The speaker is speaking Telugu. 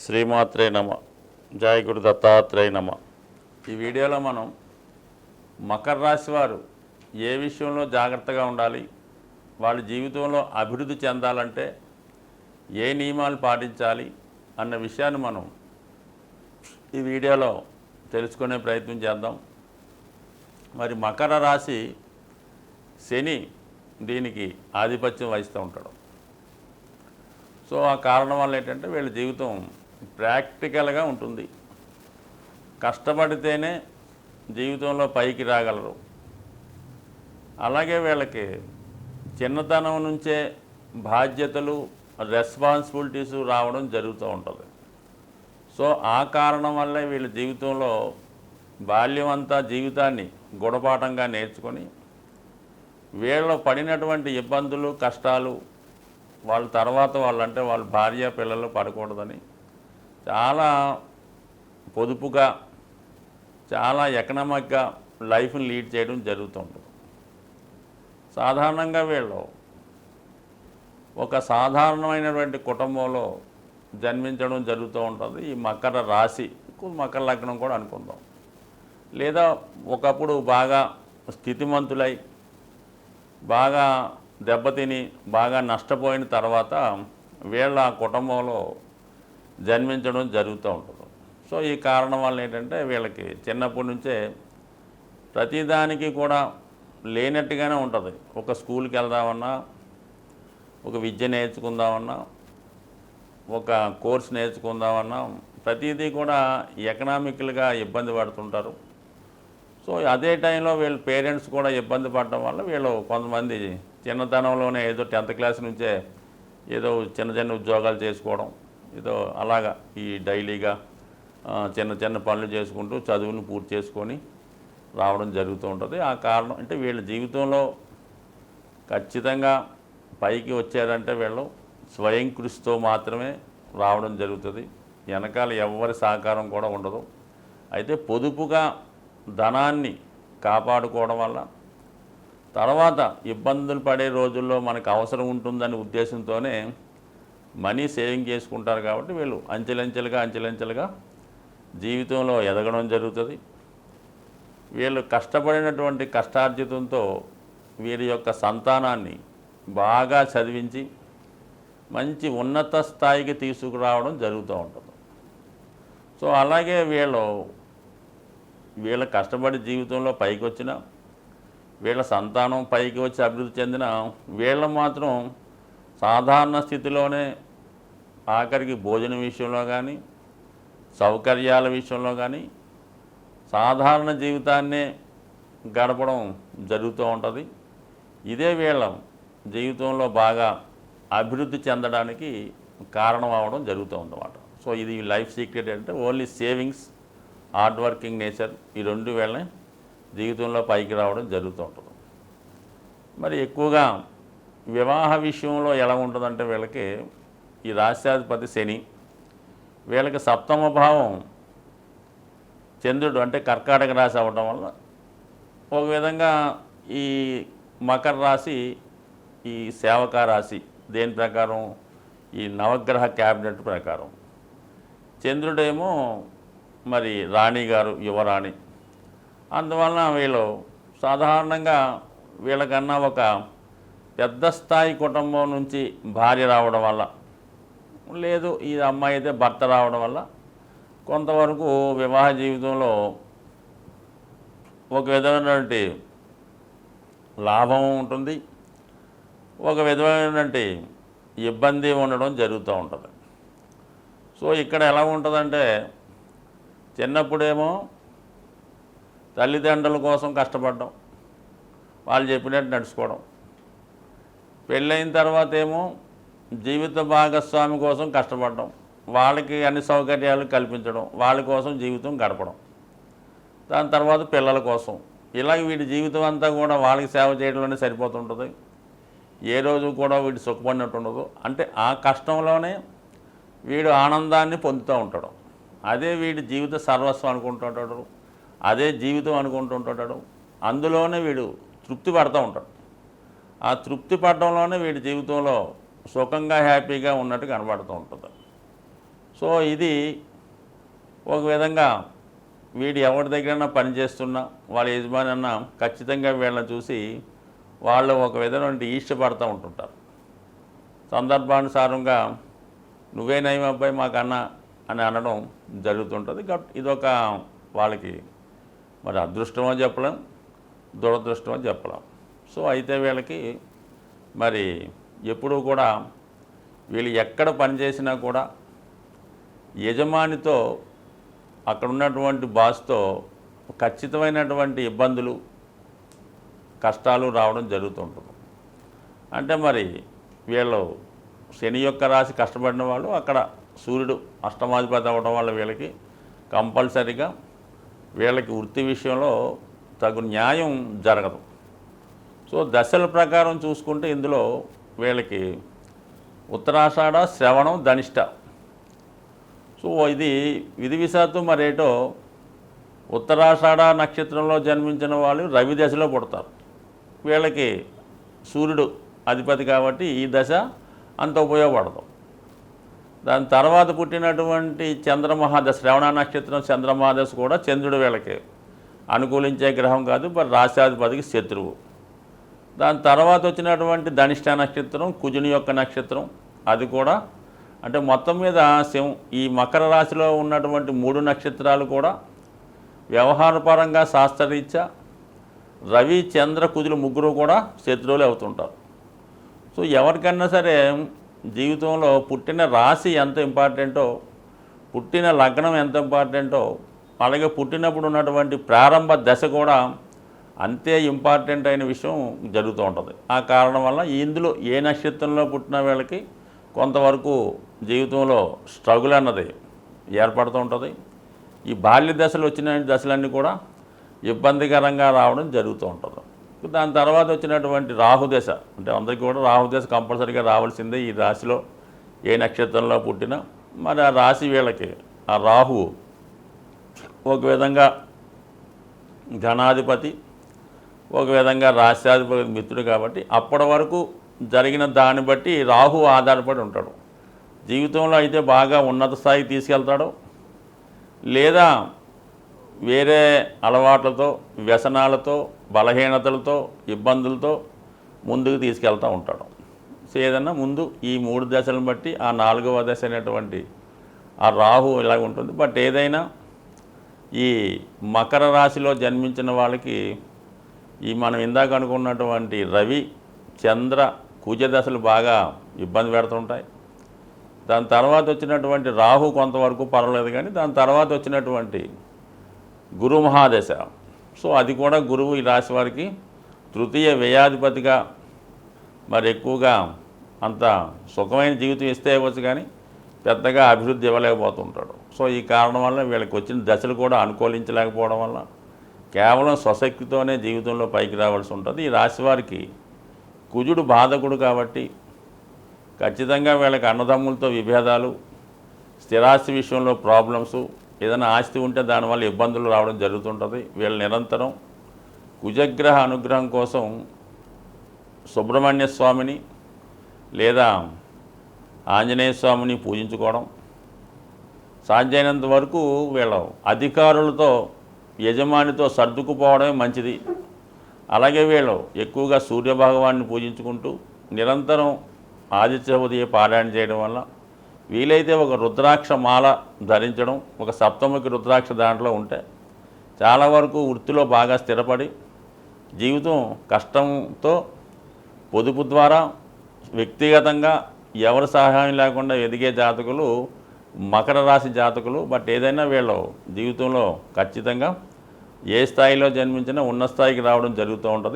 శ్రీమాత్రే నమ. జయ గురు దత్తాత్రేయ నమ. ఈ వీడియోలో మనం మకర రాశి వారు ఏ విషయంలో జాగ్రత్తగా ఉండాలి, వాళ్ళ జీవితంలో అభివృద్ధి చెందాలంటే ఏ నియమాలు పాటించాలి అన్న విషయాన్ని మనం ఈ వీడియోలో తెలుసుకునే ప్రయత్నం చేద్దాం. మరి మకర రాశి శని దీనికి ఆధిపత్యం వహిస్తూ ఉంటాడు. సో ఆ కారణం వల్ల ఏంటంటే వీళ్ళ జీవితం ప్రాక్టికల్గా ఉంటుంది. కష్టపడితేనే జీవితంలో పైకి రాగలరు. అలాగే వీళ్ళకి చిన్నతనం నుంచే బాధ్యతలు, రెస్పాన్సిబిలిటీస్ రావడం జరుగుతూ ఉంటుంది. సో ఆ కారణం వల్లే వీళ్ళ జీవితంలో బాల్యం అంతా జీవితాన్ని గుణపాఠంగా నేర్చుకొని వీళ్ళు పడినటువంటి ఇబ్బందులు, కష్టాలు వాళ్ళ తర్వాత వాళ్ళంటే వాళ్ళ భార్య పిల్లలు పడకూడదని చాలా పొదుపుగా, చాలా ఎకనామిక్గా లైఫ్ని లీడ్ చేయడం జరుగుతుంటుంది. సాధారణంగా వీళ్ళు ఒక సాధారణమైనటువంటి కుటుంబంలో జన్మించడం జరుగుతూ ఉంటుంది. ఈ మకర రాశి, మకర లగ్నం కూడా అనుకుందాం. లేదా ఒకప్పుడు బాగా స్థితిమంతులై బాగా దెబ్బతిని బాగా నష్టపోయిన తర్వాత వీళ్ళ కుటుంబంలో జన్మించడం జరుగుతూ ఉంటుంది. సో ఈ కారణం వల్ల ఏంటంటే వీళ్ళకి చిన్నప్పటి నుంచే ప్రతిదానికి కూడా లేనట్టుగానే ఉంటుంది. ఒక స్కూల్కి వెళ్దామన్నా, ఒక విద్య నేర్చుకుందామన్నా, ఒక కోర్స్ నేర్చుకుందామన్నా ప్రతిదీ కూడా ఎకనామికల్గా ఇబ్బంది పడుతుంటారు. సో అదే టైంలో వీళ్ళ పేరెంట్స్ కూడా ఇబ్బంది పడడం వల్ల వీళ్ళు కొంతమంది చిన్నతనంలోనే ఏదో 10th క్లాస్ నుంచే ఏదో చిన్న చిన్న ఉద్యోగాలు చేసుకోవడం, ఏదో అలాగా ఈ డైలీగా చిన్న చిన్న పనులు చేసుకుంటూ చదువును పూర్తి చేసుకొని రావడం జరుగుతూ ఉంటుంది. ఆ కారణం అంటే వీళ్ళ జీవితంలో ఖచ్చితంగా పైకి వచ్చారంటే వీళ్ళు స్వయం కృషితో మాత్రమే రావడం జరుగుతుంది. వెనకాల ఎవరి సహకారం కూడా ఉండదు. అయితే పొదుపుగా ధనాన్ని కాపాడుకోవడం వల్ల తర్వాత ఇబ్బందులు పడే రోజుల్లో మనకు అవసరం ఉంటుందనే ఉద్దేశంతోనే మనీ సేవింగ్ చేసుకుంటారు. కాబట్టి వీళ్ళు అంచెలంచెలుగా జీవితంలో ఎదగడం జరుగుతుంది. వీళ్ళు కష్టపడినటువంటి కష్టార్జితంతో వీరి యొక్క సంతానాన్ని బాగా చదివించి మంచి ఉన్నత స్థాయికి తీసుకురావడం జరుగుతూ ఉంటుంది. సో అలాగే వీళ్ళ కష్టపడి జీవితంలో పైకి వచ్చిన వీళ్ళ సంతానం పైకి వచ్చి అభివృద్ధి చెందిన వీళ్ళ మాత్రం సాధారణ స్థితిలోనే ఆఖరికి భోజనం విషయంలో కానీ, సౌకర్యాల విషయంలో కానీ సాధారణ జీవితాన్నే గడపడం జరుగుతూ ఉంటుంది. ఇదే వీళ్ళ జీవితంలో బాగా అభివృద్ధి చెందడానికి కారణం అవ్వడం జరుగుతూ ఉందన్నమాట. సో ఇది లైఫ్ సీక్రెట్ అంటే only savings, hard working nature, ఈ రెండు వీళ్ళని జీవితంలో పైకి రావడం జరుగుతూ ఉంటుంది. మరి ఎక్కువగా వివాహ విషయంలో ఎలా ఉంటుందంటే వీళ్ళకి ఈ రాశ్యాధిపతి శని, వీళ్ళకి 7వ భావం చంద్రుడు అంటే కర్కాటక రాశి అవ్వడం వల్ల ఒక విధంగా ఈ మకర రాశి ఈ సేవక రాశి దేని ప్రకారం ఈ నవగ్రహ క్యాబినెట్ ప్రకారం చంద్రుడేమో మరి రాణి గారు, యువరాణి. అందువలన వీళ్ళు సాధారణంగా వీళ్ళకన్నా ఒక పెద్ద స్థాయి కుటుంబం నుంచి భార్య రావడం వల్ల, లేదు ఈ అమ్మాయి అయితే భర్త రావడం వల్ల కొంతవరకు వివాహ జీవితంలో ఒక విధమైనటువంటి లాభం ఉంటుంది, ఒక విధమైనటువంటి ఇబ్బంది ఉండడం జరుగుతూ ఉంటుంది. సో ఇక్కడ ఎలా ఉంటుందంటే చిన్నప్పుడేమో తల్లిదండ్రుల కోసం కష్టపడడం, వాళ్ళు చెప్పినట్టు నడుచుకోవడం. పెళ్ళైన తర్వాత ఏమో జీవిత భాగస్వామి కోసం కష్టపడడం, వాళ్ళకి అన్ని సౌకర్యాలు కల్పించడం, వాళ్ళ కోసం జీవితం గడపడం. దాని తర్వాత పిల్లల కోసం, ఇలాగ వీడి జీవితం అంతా కూడా వాళ్ళకి సేవ చేయడంలోనే సరిపోతుంటుంది. ఏ రోజు కూడా వీడు సుఖపడినట్టు ఉండదు. అంటే ఆ కష్టంలోనే వీడు ఆనందాన్ని పొందుతూ ఉంటాడు. అదే వీడి జీవిత సర్వస్వం అనుకుంటుంటాడు, అదే జీవితం అనుకుంటుంటాడు. అందులోనే వీడు తృప్తి పడుతూ ఉంటాడు. ఆ తృప్తి పడడంలోనే వీడి జీవితంలో సుఖంగా హ్యాపీగా ఉన్నట్టు కనబడుతూ ఉంటుంది. సో సో ఇది ఒక విధంగా వీడు ఎవరి దగ్గరైనా పనిచేస్తున్నా వాళ్ళ యజమాని అన్న ఖచ్చితంగా వీళ్ళని చూసి వాళ్ళు ఒక విధమైన ఇష్టపడుతూ ఉంటుంటారు. సందర్భానుసారంగా నువ్వే నయం అబ్బాయి మాకన్నా అని అనడం జరుగుతుంటుంది. ఇదొక వాళ్ళకి మరి అదృష్టమో చెప్పలేం, దురదృష్టమో చెప్పలేం. సో అయితే వీళ్ళకి మరి ఎప్పుడూ కూడా వీళ్ళు ఎక్కడ పనిచేసినా కూడా యజమానితో అక్కడ ఉన్నటువంటి బాస్తో ఖచ్చితమైనటువంటి ఇబ్బందులు కష్టాలు రావడం జరుగుతుంటుంది. అంటే మరి వీళ్ళు శని యొక్క రాశి కష్టపడిన వాళ్ళు అక్కడ సూర్యుడు అష్టమాధిపతి అవ్వడం వల్ల వీళ్ళకి కంపల్సరీగా వీళ్ళకి వృత్తి విషయంలో తగు న్యాయం జరగదు. సో దశల ప్రకారం చూసుకుంటే ఇందులో వీళ్ళకి ఉత్తరాషాఢ, శ్రవణం, ధనిష్ట. సో ఇది విధి విశాత్తు మరేటో ఉత్తరాషాఢ నక్షత్రంలో జన్మించిన వాళ్ళు రవి దశలో పుడతారు. వీళ్ళకి సూర్యుడు అధిపతి కాబట్టి ఈ దశ అంత ఉపయోగపడదు. దాని తర్వాత పుట్టినటువంటి చంద్రమహాదశ, శ్రవణ నక్షత్రం చంద్రమహాదశ కూడా చంద్రుడు వీళ్ళకి అనుకూలించే గ్రహం కాదు, మరి రాశాధిపతికి శత్రువు. దాని తర్వాత వచ్చినటువంటి ధనిష్ట నక్షత్రం కుజుని యొక్క నక్షత్రం, అది కూడా అంటే మొత్తం మీద ఈ మకర రాశిలో ఉన్నటువంటి 3 నక్షత్రాలు కూడా వ్యవహారపరంగా శాస్త్రరీత్యా రవి, చంద్ర, కుజులు ముగ్గురు కూడా శత్రువులు అవుతుంటారు. సో ఎవరికన్నా సరే జీవితంలో పుట్టిన రాశి ఎంత ఇంపార్టెంటో, పుట్టిన లగ్నం ఎంత ఇంపార్టెంటో, అలాగే పుట్టినప్పుడు ఉన్నటువంటి ప్రారంభ దశ కూడా అంతే ఇంపార్టెంట్ అయిన విషయం జరుగుతూ ఉంటుంది. ఆ కారణం వల్ల ఇందులో ఏ నక్షత్రంలో పుట్టిన వీళ్ళకి కొంతవరకు జీవితంలో స్ట్రగుల్ అన్నది ఏర్పడుతూ ఉంటుంది. ఈ బాల్య దశలు వచ్చిన దశలన్నీ కూడా ఇబ్బందికరంగా రావడం జరుగుతూ ఉంటుంది. దాని తర్వాత వచ్చినటువంటి రాహుదశ, అంటే అందరికీ కూడా రాహుదశ కంపల్సరీగా రావాల్సిందే. ఈ రాశిలో ఏ నక్షత్రంలో పుట్టినా మరి ఆ రాశి వీళ్ళకి ఆ రాహువు ఒక విధంగా ధనాధిపతి, ఒక విధంగా రాష్ట్రాధిపతి మిత్రుడు కాబట్టి అప్పటి వరకు జరిగిన దాన్ని బట్టి రాహు ఆధారపడి ఉంటాడు. జీవితంలో అయితే బాగా ఉన్నత స్థాయికి తీసుకెళ్తాడు, లేదా వేరే అలవాట్లతో, వ్యసనాలతో, బలహీనతలతో, ఇబ్బందులతో ముందుకు తీసుకెళ్తూ ఉంటాడు. సో ఏదన్నా ముందు ఈ 3 దశలను బట్టి ఆ 4వ దశ అనేటువంటి ఆ రాహు ఇలాగ ఉంటుంది. బట్ ఏదైనా ఈ మకర రాశిలో జన్మించిన వాళ్ళకి ఈ మనం ఇందాక అనుకున్నటువంటి రవి, చంద్ర, కుజ దశలు బాగా ఇబ్బంది పెడుతుంటాయి. దాని తర్వాత వచ్చినటువంటి రాహు కొంతవరకు పర్వాలేదు, కానీ దాని తర్వాత వచ్చినటువంటి గురు మహాదశ, సో అది కూడా గురువు ఈ రాశి వారికి తృతీయ వ్యయాధిపతిగా మరి ఎక్కువగా అంత సుఖమైన జీవితం ఇస్తే ఇవ్వచ్చు, కానీ పెద్దగా అభివృద్ధి ఇవ్వలేకపోతుంటాడు. సో ఈ కారణం వల్ల వీళ్ళకి వచ్చిన దశలు కూడా అనుకూలించలేకపోవడం వల్ల కేవలం స్వశక్తితోనే జీవితంలో పైకి రావాల్సి ఉంటుంది. ఈ రాశి వారికి కుజుడు బాధకుడు కాబట్టి ఖచ్చితంగా వీళ్ళకి అన్నదమ్ములతో విభేదాలు, స్థిరాస్తి విషయంలో ప్రాబ్లమ్స్, ఏదైనా ఆస్తి ఉంటే దానివల్ల ఇబ్బందులు రావడం జరుగుతుంటుంది. వీళ్ళు నిరంతరం కుజగ్రహ అనుగ్రహం కోసం సుబ్రహ్మణ్య స్వామిని లేదా ఆంజనేయ స్వామిని పూజించుకోవడం, సాధ్యమైనంత వరకు వీళ్ళ అధికారులతో, యజమానితో సర్దుకుపోవడమే మంచిది. అలాగే వీళ్ళు ఎక్కువగా సూర్యభగవాన్ని పూజించుకుంటూ నిరంతరం ఆదిత్య ఉదయ పారాయణ చేయడం వల్ల, వీలైతే ఒక రుద్రాక్ష మాల ధరించడం, ఒక సప్తముఖి రుద్రాక్ష దాంట్లో ఉంటే చాలా వరకు వృత్తిలో బాగా స్థిరపడి జీవితం కష్టంతో పొదుపు ద్వారా వ్యక్తిగతంగా ఎవరి సహాయం లేకుండా ఎదిగే జాతకులు మకర రాశి జాతకులు. బట్ ఏదైనా వీళ్ళు జీవితంలో ఖచ్చితంగా ఏ స్థాయిలో జన్మించినా ఉన్న స్థాయికి రావడం జరుగుతూ ఉంటుంది.